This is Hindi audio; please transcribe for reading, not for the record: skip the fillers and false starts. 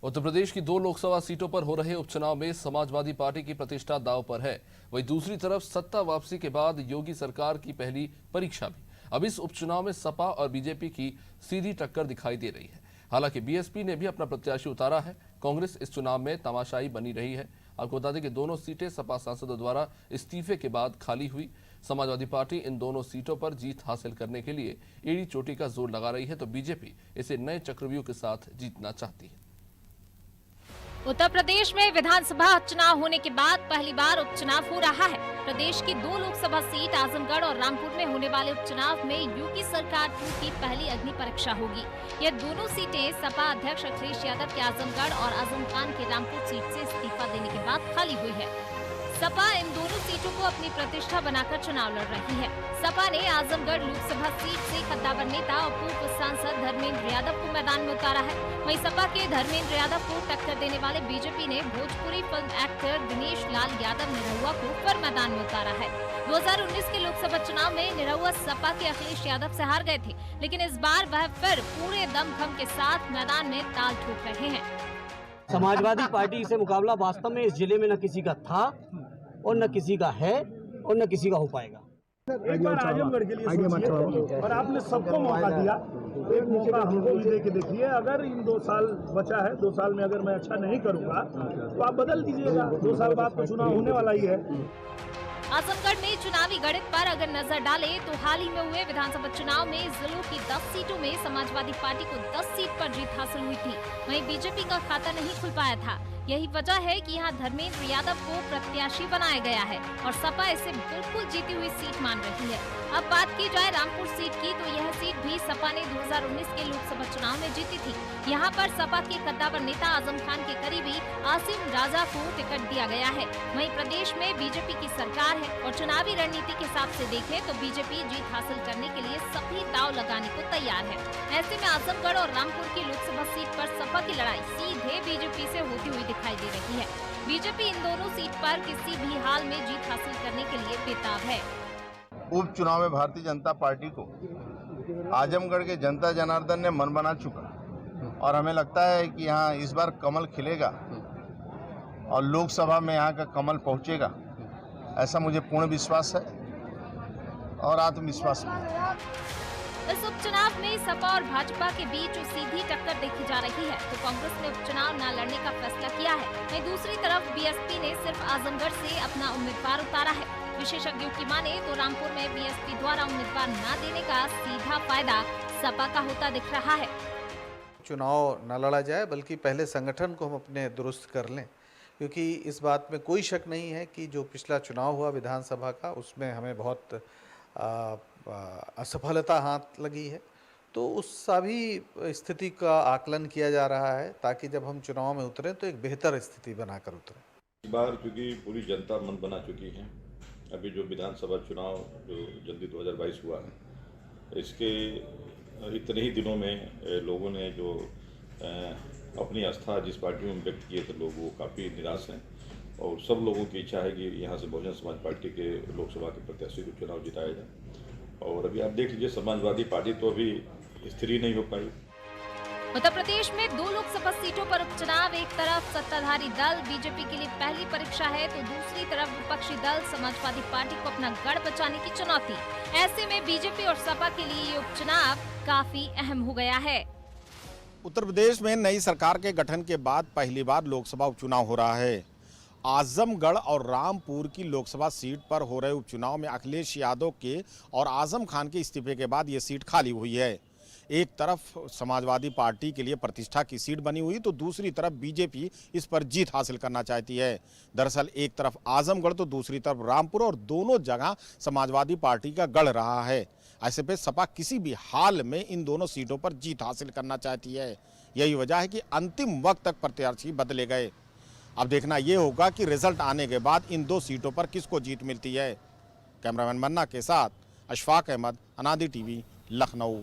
उत्तर प्रदेश की 2 लोकसभा सीटों पर हो रहे उपचुनाव में समाजवादी पार्टी की प्रतिष्ठा दांव पर है। वहीं दूसरी तरफ सत्ता वापसी के बाद योगी सरकार की पहली परीक्षा भी। अब इस उपचुनाव में सपा और बीजेपी की सीधी टक्कर दिखाई दे रही है। हालांकि बीएसपी ने भी अपना प्रत्याशी उतारा है। कांग्रेस इस चुनाव में तमाशाई बनी रही है। आपको बता दें कि दोनों सीटें सपा सांसदों द्वारा इस्तीफे के बाद खाली हुई। समाजवादी पार्टी इन दोनों सीटों पर जीत हासिल करने के लिए एड़ी चोटी का जोर लगा रही है, तो बीजेपी इसे नए चक्रव्यूह के साथ जीतना चाहती है। उत्तर प्रदेश में विधानसभा चुनाव होने के बाद पहली बार उपचुनाव हो रहा है। प्रदेश की 2 लोकसभा सीट आजमगढ़ और रामपुर में होने वाले उपचुनाव में योगी सरकार की पहली अग्नि परीक्षा होगी। ये दोनों सीटें सपा अध्यक्ष अखिलेश यादव के आजमगढ़ और आजम खान के रामपुर सीट से इस्तीफा देने के बाद खाली हुई है। सपा इन दोनों सीटों को अपनी प्रतिष्ठा बनाकर चुनाव लड़ रही है। सपा ने आजमगढ़ लोकसभा सीट से कद्दावर नेता और पूर्व सांसद धर्मेंद्र यादव को मैदान में उतारा है। वहीं सपा के धर्मेंद्र यादव को टक्कर देने वाले बीजेपी ने भोजपुरी फिल्म एक्टर दिनेश लाल यादव निरहुआ को फिर मैदान में उतारा है। 2019 के लोकसभा चुनाव में निरहुआ सपा के अखिलेश यादव से हार गए थे, लेकिन इस बार वह फिर पूरे दमखम के साथ मैदान में ताल ठोक रहे हैं। समाजवादी पार्टी से मुकाबला वास्तव में इस जिले में न किसी का था और न किसी का है और न किसी का हो पाएगा। एक बार आजमगढ़ के लिए सोचिए और आपने सबको मौका दिया, एक मौका हमको भी दे के देखिए। अगर इन 2 साल बचा है, 2 साल में अगर मैं अच्छा नहीं करूंगा तो आप बदल दीजिएगा। 2 साल बाद तो चुनाव होने वाला ही है। आजमगढ़ में चुनावी गणित पर अगर नजर डालें तो हाल ही में हुए विधानसभा चुनाव में जिलों की 10 सीटों में समाजवादी पार्टी को 10 सीट पर जीत हासिल हुई थी। वहीं बीजेपी का खाता नहीं खुल पाया था। यही वजह है कि यहाँ धर्मेंद्र यादव को प्रत्याशी बनाया गया है और सपा इसे बिल्कुल जीती हुई सीट मान रही है। अब बात की जाए रामपुर सीट की, तो यह सीट भी सपा ने 2019 के लोकसभा चुनाव में जीती थी। यहाँ पर सपा के कद्दावर नेता आजम खान के करीबी आसिम राजा को टिकट दिया गया है। वहीं प्रदेश में बीजेपी की सरकार है और चुनावी रणनीति के हिसाब से देखें तो बीजेपी जीत हासिल करने के लिए सभी दांव लगाने को तैयार है। ऐसे में आजमगढ़ और रामपुर की लोकसभा सीट पर सपा की लड़ाई सीधे बीजेपी से होती हुई दिखाई दे रही है। बीजेपी इन दोनों सीट पर किसी भी हाल में जीत हासिल करने के लिए बेताब है। उपचुनाव में भारतीय जनता पार्टी को आजमगढ़ के जनता जनार्दन ने मन बना चुका और हमें लगता है कि यहाँ इस बार कमल खिलेगा और लोकसभा में यहाँ का कमल पहुँचेगा, ऐसा मुझे पूर्ण विश्वास है और आत्मविश्वास भी। इस उपचुनाव में सपा और भाजपा के बीच सीधी टक्कर देखी जा रही है, तो कांग्रेस ने उपचुनाव न लड़ने का फैसला किया है। वहीं दूसरी तरफ बीएसपी ने सिर्फ आजमगढ़ से अपना उम्मीदवार उतारा है। विशेषज्ञों की माने तो रामपुर में बीएसपी द्वारा उम्मीदवार न देने का सीधा फायदा सपा का होता दिख रहा है। चुनाव न लड़ा जाए, बल्कि पहले संगठन को हम अपने दुरुस्त कर लें, क्योंकि इस बात में कोई शक नहीं है कि जो पिछला चुनाव हुआ विधानसभा का, उसमें हमें बहुत असफलता हाथ लगी है। तो उस सभी स्थिति का आकलन किया जा रहा है ताकि जब हम चुनाव में उतरें तो एक बेहतर स्थिति बनाकर उतरें। इस बार क्योंकि पूरी जनता मन बना चुकी है, अभी जो विधानसभा चुनाव जो जल्दी 2022 हुआ है, इसके इतने ही दिनों में लोगों ने जो अपनी आस्था जिस पार्टी में व्यक्त किए थे, लोग वो काफ़ी निराश हैं और सब लोगों की इच्छा है कि यहाँ से बहुजन समाज पार्टी के लोकसभा के प्रत्याशी को चुनाव जिताया जाए। और अभी आप देख लीजिए, समाजवादी पार्टी तो अभी स्थिर ही नहीं हो पाई। उत्तर प्रदेश में 2 लोकसभा सीटों पर उपचुनाव, एक तरफ सत्ताधारी दल बीजेपी के लिए पहली परीक्षा है, तो दूसरी तरफ विपक्षी दल समाजवादी पार्टी को अपना गढ़ बचाने की चुनौती। ऐसे में बीजेपी और सपा के लिए ये उपचुनाव काफी अहम हो गया है। उत्तर प्रदेश में नई सरकार के गठन के बाद पहली बार लोकसभा उपचुनाव हो रहा है। आजमगढ़ और रामपुर की लोकसभा सीट पर हो रहे उपचुनाव में अखिलेश यादव के और आजम खान के इस्तीफे के बाद ये सीट खाली हुई है। एक तरफ समाजवादी पार्टी के लिए प्रतिष्ठा की सीट बनी हुई, तो दूसरी तरफ बीजेपी इस पर जीत हासिल करना चाहती है। दरअसल एक तरफ आजमगढ़ तो दूसरी तरफ रामपुर, और दोनों जगह समाजवादी पार्टी का गढ़ रहा है। ऐसे पे सपा किसी भी हाल में इन दोनों सीटों पर जीत हासिल करना चाहती है। यही वजह है कि अंतिम वक्त तक प्रत्याशी बदले गए। अब देखना ये होगा कि रिजल्ट आने के बाद इन 2 सीटों पर किसको जीत मिलती है। कैमरामैन मन्ना के साथ अशफाक अहमद, अनादि टीवी, लखनऊ।